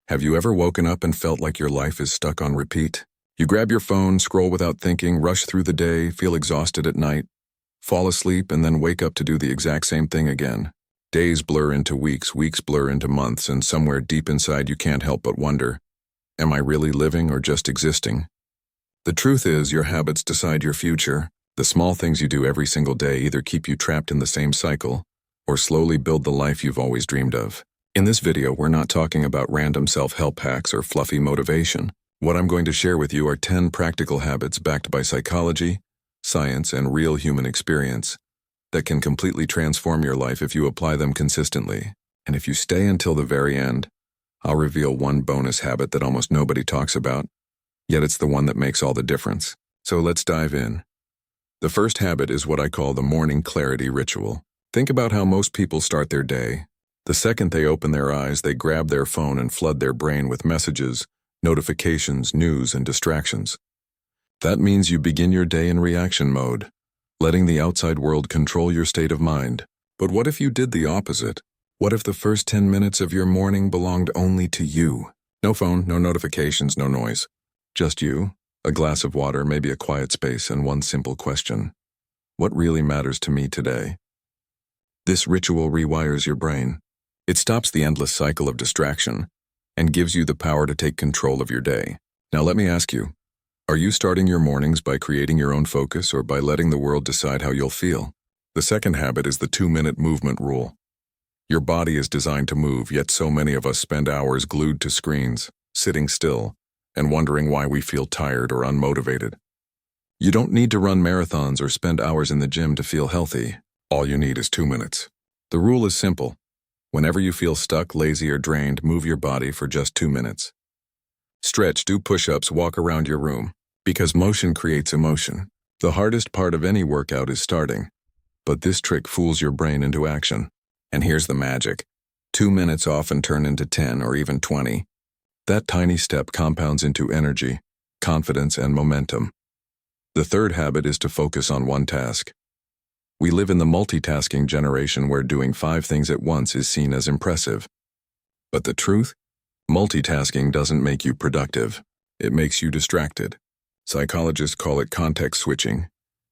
Have you ever woken up and felt like your life is stuck on repeat? You grab your phone, scroll without thinking, rush through the day, feel exhausted at night, fall asleep, and then wake up to do the exact same thing again. Days blur into weeks, weeks blur into months, and somewhere deep inside you can't help but wonder, am I really living or just existing? The truth is, your habits decide your future. The small things you do every single day either keep you trapped in the same cycle or slowly build the life you've always dreamed of. In this video, we're not talking about random self-help hacks or fluffy motivation. What I'm going to share with you are 10 practical habits backed by psychology, science, and real human experience that can completely transform your life if you apply them consistently. And if you stay until the very end, I'll reveal one bonus habit that almost nobody talks about, yet it's the one that makes all the difference. So let's dive in. The first habit is what I call the morning clarity ritual. Think about how most people start their day. The second they open their eyes, they grab their phone and flood their brain with messages, notifications, news, and distractions. That means you begin your day in reaction mode, letting the outside world control your state of mind. But what if you did the opposite? What if the first 10 minutes of your morning belonged only to you? No phone, no notifications, no noise. Just you, a glass of water, maybe a quiet space, and one simple question. What really matters to me today? This ritual rewires your brain. It stops the endless cycle of distraction and gives you the power to take control of your day. Now let me ask you, are you starting your mornings by creating your own focus or by letting the world decide how you'll feel? The second habit is the 2-minute movement rule. Your body is designed to move, yet so many of us spend hours glued to screens, sitting still, and wondering why we feel tired or unmotivated. You don't need to run marathons or spend hours in the gym to feel healthy. All you need is 2 minutes. The rule is simple. Whenever you feel stuck, lazy, or drained, move your body for just 2 minutes. Stretch, do push-ups, walk around your room, because motion creates emotion. The hardest part of any workout is starting, but this trick fools your brain into action. And here's the magic. 2 minutes often turn into 10 or even 20. That tiny step compounds into energy, confidence, and momentum. The third habit is to focus on one task. We live in the multitasking generation where doing 5 things at once is seen as impressive. But the truth? Multitasking doesn't make you productive. It makes you distracted. Psychologists call it context switching,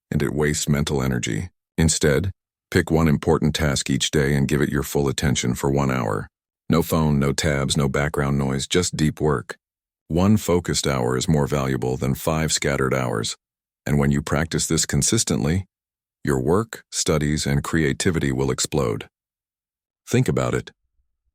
and it wastes mental energy. Instead, pick one important task each day and give it your full attention for 1 hour. No phone, no tabs, no background noise, just deep work. 1 focused hour is more valuable than 5 scattered hours. And when you practice this consistently, your work, studies, and creativity will explode. Think about it.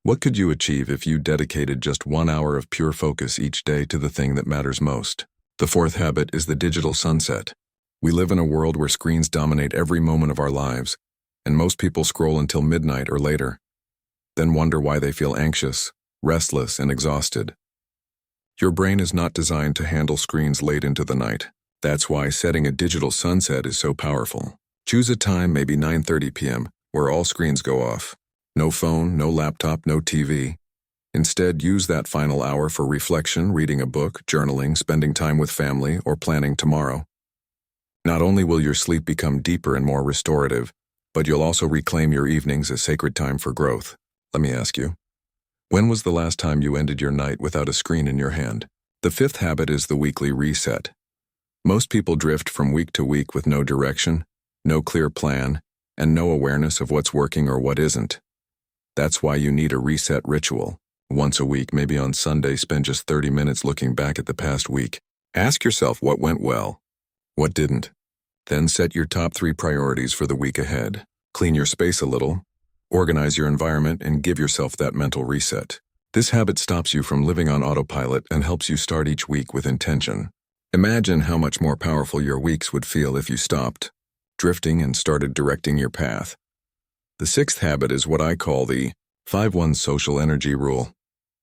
What could you achieve if you dedicated just 1 hour of pure focus each day to the thing that matters most? The fourth habit is the digital sunset. We live in a world where screens dominate every moment of our lives, and most people scroll until midnight or later, then wonder why they feel anxious, restless, and exhausted. Your brain is not designed to handle screens late into the night. That's why setting a digital sunset is so powerful. Choose a time, maybe 9:30 p.m., where all screens go off. No phone, no laptop, no TV. Instead, use that final hour for reflection, reading a book, journaling, spending time with family, or planning tomorrow. Not only will your sleep become deeper and more restorative, but you'll also reclaim your evenings as sacred time for growth. Let me ask you, when was the last time you ended your night without a screen in your hand? The fifth habit is the weekly reset. Most people drift from week to week with no direction, no clear plan, and no awareness of what's working or what isn't. That's why you need a reset ritual. Once a week, maybe on Sunday, spend just 30 minutes looking back at the past week. Ask yourself what went well, what didn't. Then set your top 3 priorities for the week ahead. Clean your space a little, organize your environment, and give yourself that mental reset. This habit stops you from living on autopilot and helps you start each week with intention. Imagine how much more powerful your weeks would feel if you stopped drifting and started directing your path. The sixth habit is what I call the 5-1 social energy rule.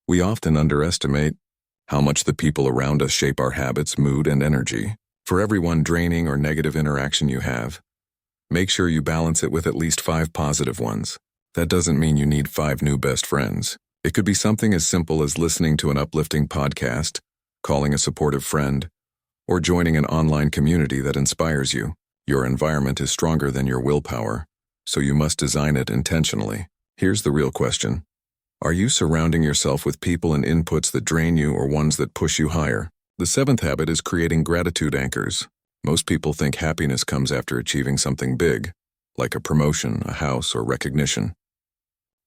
We often underestimate how much the people around us shape our habits, mood, and energy. For every one draining or negative interaction you have, make sure you balance it with at least 5 positive ones. That doesn't mean you need 5 new best friends. It could be something as simple as listening to an uplifting podcast, calling a supportive friend, or joining an online community that inspires you. Your environment is stronger than your willpower, so you must design it intentionally. Here's the real question. Are you surrounding yourself with people and inputs that drain you or ones that push you higher? The seventh habit is creating gratitude anchors. Most people think happiness comes after achieving something big, like a promotion, a house, or recognition.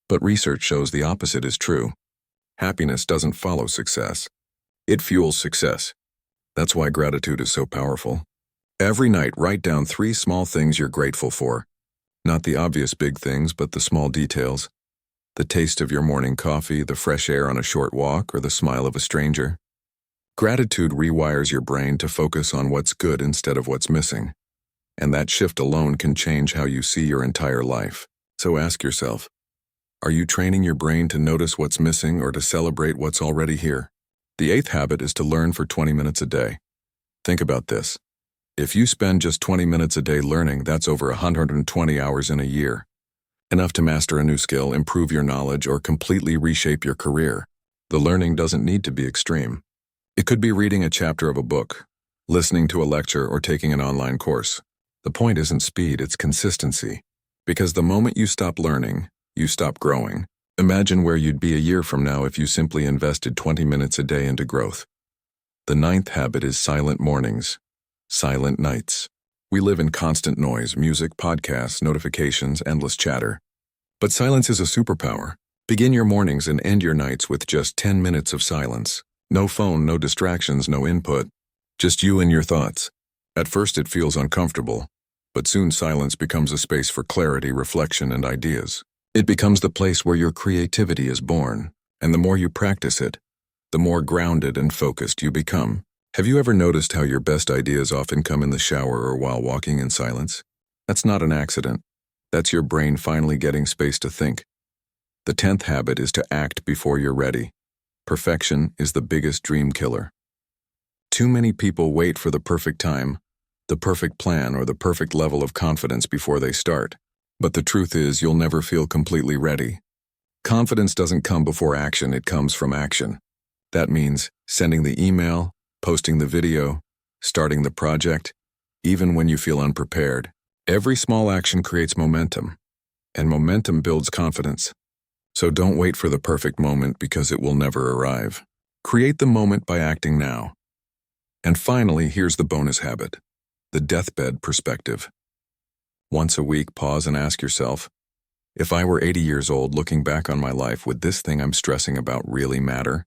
But research shows the opposite is true. Happiness doesn't follow success. It fuels success. That's why gratitude is so powerful. Every night, write down 3 small things you're grateful for. Not the obvious big things, but the small details. The taste of your morning coffee, the fresh air on a short walk, or the smile of a stranger. Gratitude rewires your brain to focus on what's good instead of what's missing. And that shift alone can change how you see your entire life. So ask yourself, are you training your brain to notice what's missing or to celebrate what's already here? The 8th habit is to learn for 20 minutes a day. Think about this. If you spend just 20 minutes a day learning, that's over 120 hours in a year. Enough to master a new skill, improve your knowledge, or completely reshape your career. The learning doesn't need to be extreme. It could be reading a chapter of a book, listening to a lecture, or taking an online course. The point isn't speed, it's consistency. Because the moment you stop learning, you stop growing. Imagine where you'd be a year from now if you simply invested 20 minutes a day into growth. The 9th habit is silent mornings, silent nights. We live in constant noise, music, podcasts, notifications, endless chatter. But silence is a superpower. Begin your mornings and end your nights with just 10 minutes of silence. No phone, no distractions, no input. Just you and your thoughts. At first it feels uncomfortable, but soon silence becomes a space for clarity, reflection, and ideas. It becomes the place where your creativity is born, and the more you practice it, the more grounded and focused you become. Have you ever noticed how your best ideas often come in the shower or while walking in silence? That's not an accident. That's your brain finally getting space to think. The 10th habit is to act before you're ready. Perfection is the biggest dream killer. Too many people wait for the perfect time, the perfect plan, or the perfect level of confidence before they start. But the truth is, you'll never feel completely ready. Confidence doesn't come before action, it comes from action. That means sending the email, posting the video, starting the project, even when you feel unprepared. Every small action creates momentum, and momentum builds confidence. So don't wait for the perfect moment because it will never arrive. Create the moment by acting now. And finally, here's the bonus habit, the deathbed perspective. Once a week, pause and ask yourself, if I were 80 years old looking back on my life, would this thing I'm stressing about really matter?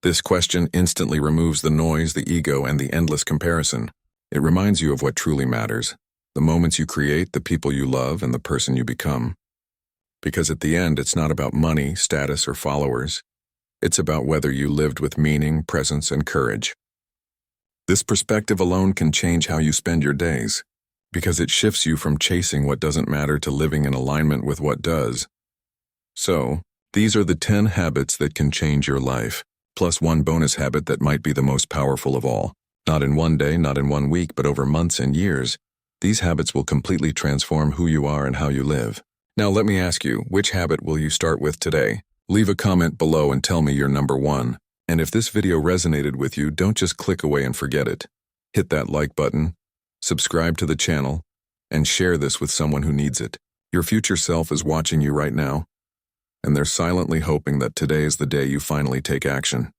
This question instantly removes the noise, the ego, and the endless comparison. It reminds you of what truly matters, the moments you create, the people you love, and the person you become. Because at the end, it's not about money, status, or followers. It's about whether you lived with meaning, presence, and courage. This perspective alone can change how you spend your days, because it shifts you from chasing what doesn't matter to living in alignment with what does. So, these are the 10 habits that can change your life. Plus one bonus habit that might be the most powerful of all. Not in one day, not in one week, but over months and years. These habits will completely transform who you are and how you live. Now let me ask you, which habit will you start with today? Leave a comment below and tell me your number 1. And if this video resonated with you, don't just click away and forget it. Hit that like button, subscribe to the channel, and share this with someone who needs it. Your future self is watching you right now, and they're silently hoping that today is the day you finally take action.